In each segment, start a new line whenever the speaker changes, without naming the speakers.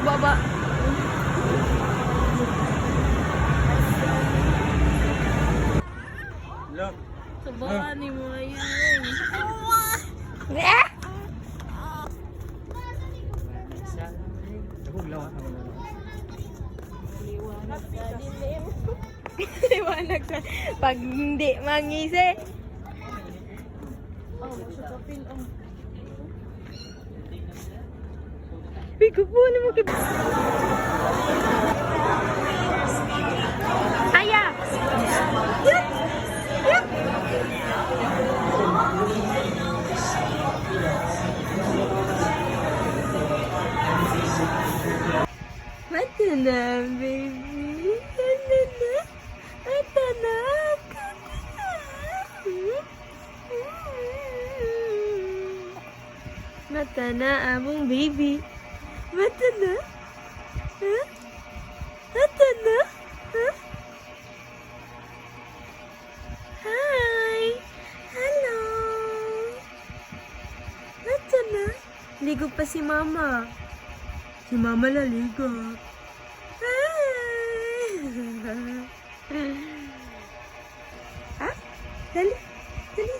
baba.
Look.
Sa baba ni mo yan. Liwanag sa pag hindi mangisi. Oh, masakapin ang. Pigo po na mo kib. Aya. Yup. Yup. Mata na, baby. Mata na. Mata na. Mata na among baby. Mata na. Huh? Mata na. Huh? Hi. Hello. Mata na. Ligo pa si mama. Si mama laligo. Hi. Ha? Dali. Dali.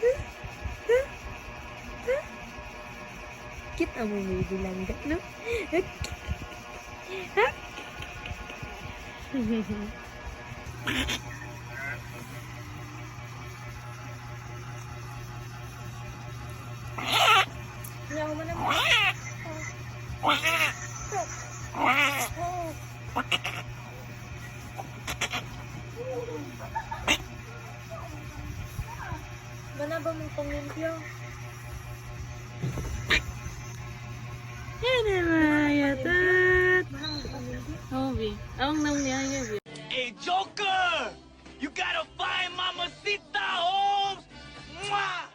Huh? Huh? Huh? Cute ang baby langga, no? Ha? Nyaw mo naman. Mana ba mong panglimpyo? Yan naman, yatat. Oh, bi. Ang nang niya, bi.
Hey, Joker! You gotta find Mamacita Holmes! Mwah!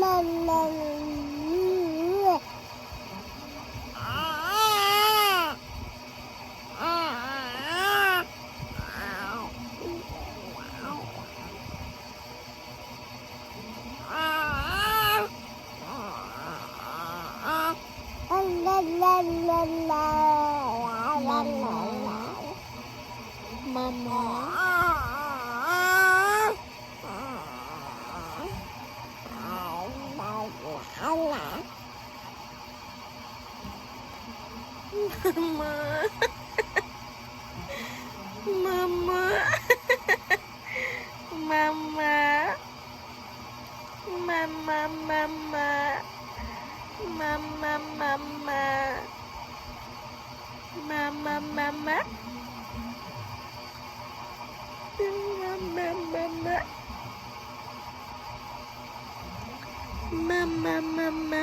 Mama. Mama. Mama. Mama, mama. Mama, mama. Mama, mama. Mama, mama. Mama, mama.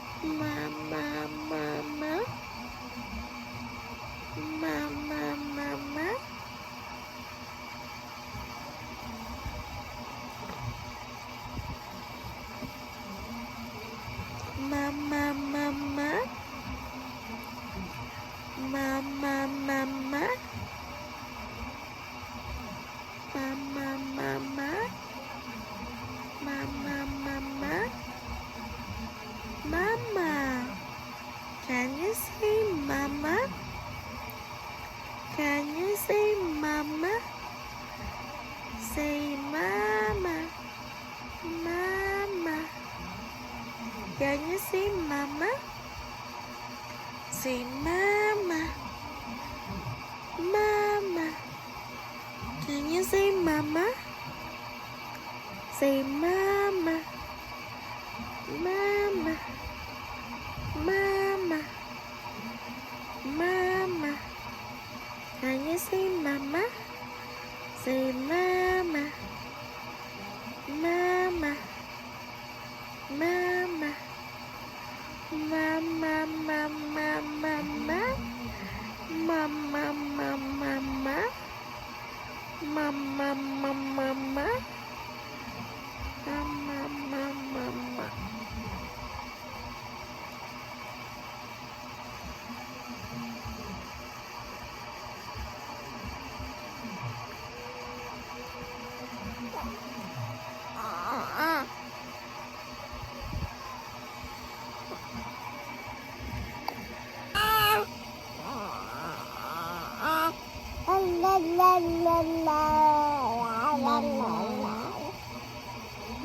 Mama, mama. Mama, mama. Mama, mama. Mama, mama. Mama, mama. Mama, mama. Mama. Can you say mama? Can you say mama? Say mama. Mama. Can you say mama? Say mama. Mama. Can you say mama? Say mama. Mama. Mama. Mama. Can you say mama? Say mama. Mama. Mama. Mama, mama, mama. Mama, mama, mama. Mama, mama, mama. Mama, mama, mama.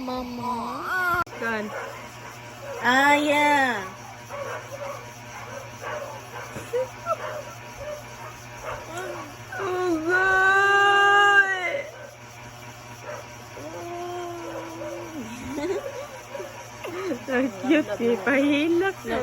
Mama. Kan.
Aya.
Oh, God. Ang cute eh. Pahilak na.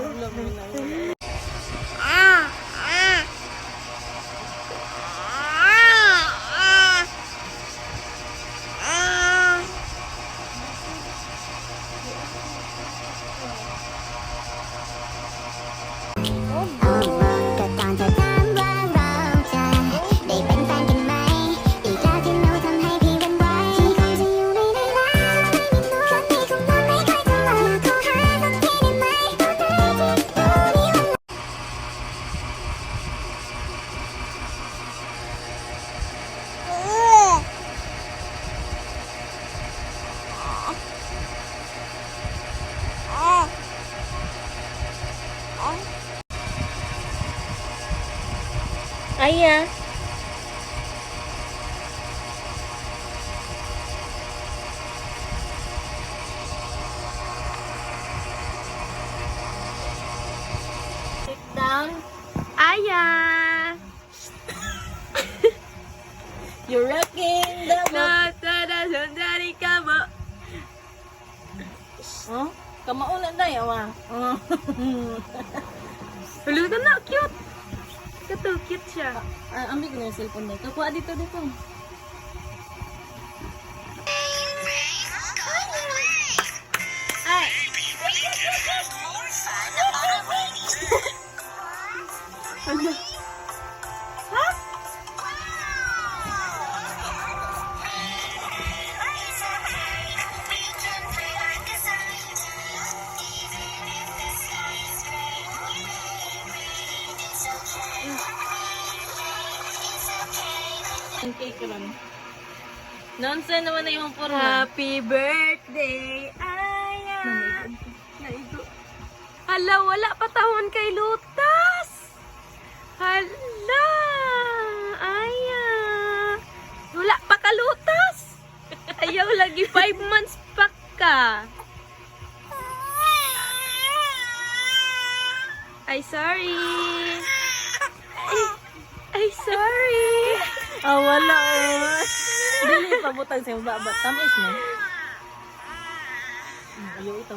Aya.
Sit down.
Aya.
You're rocking the boat.
Natada sundari ka mo.
Oh, kamauna na yawa. Oh.
Luto na, cute. Ito, cute siya.
Ambil ko na yung cellphone dito. Kuha dito.
Ay. Ano? Ha?
Ang cake ron. Nonsense naman na yung forma.
Happy birthday, Aya. Naigo. Hala, wala pa tahon kay Lutas. Hala, Aya. Wala pa ka Lutas. Ayaw lagi 5 months pa ka. Ay, sorry. Ay, sorry.
Wala. Dili pa butang sa baba. Tamis mo. Ayaw ito.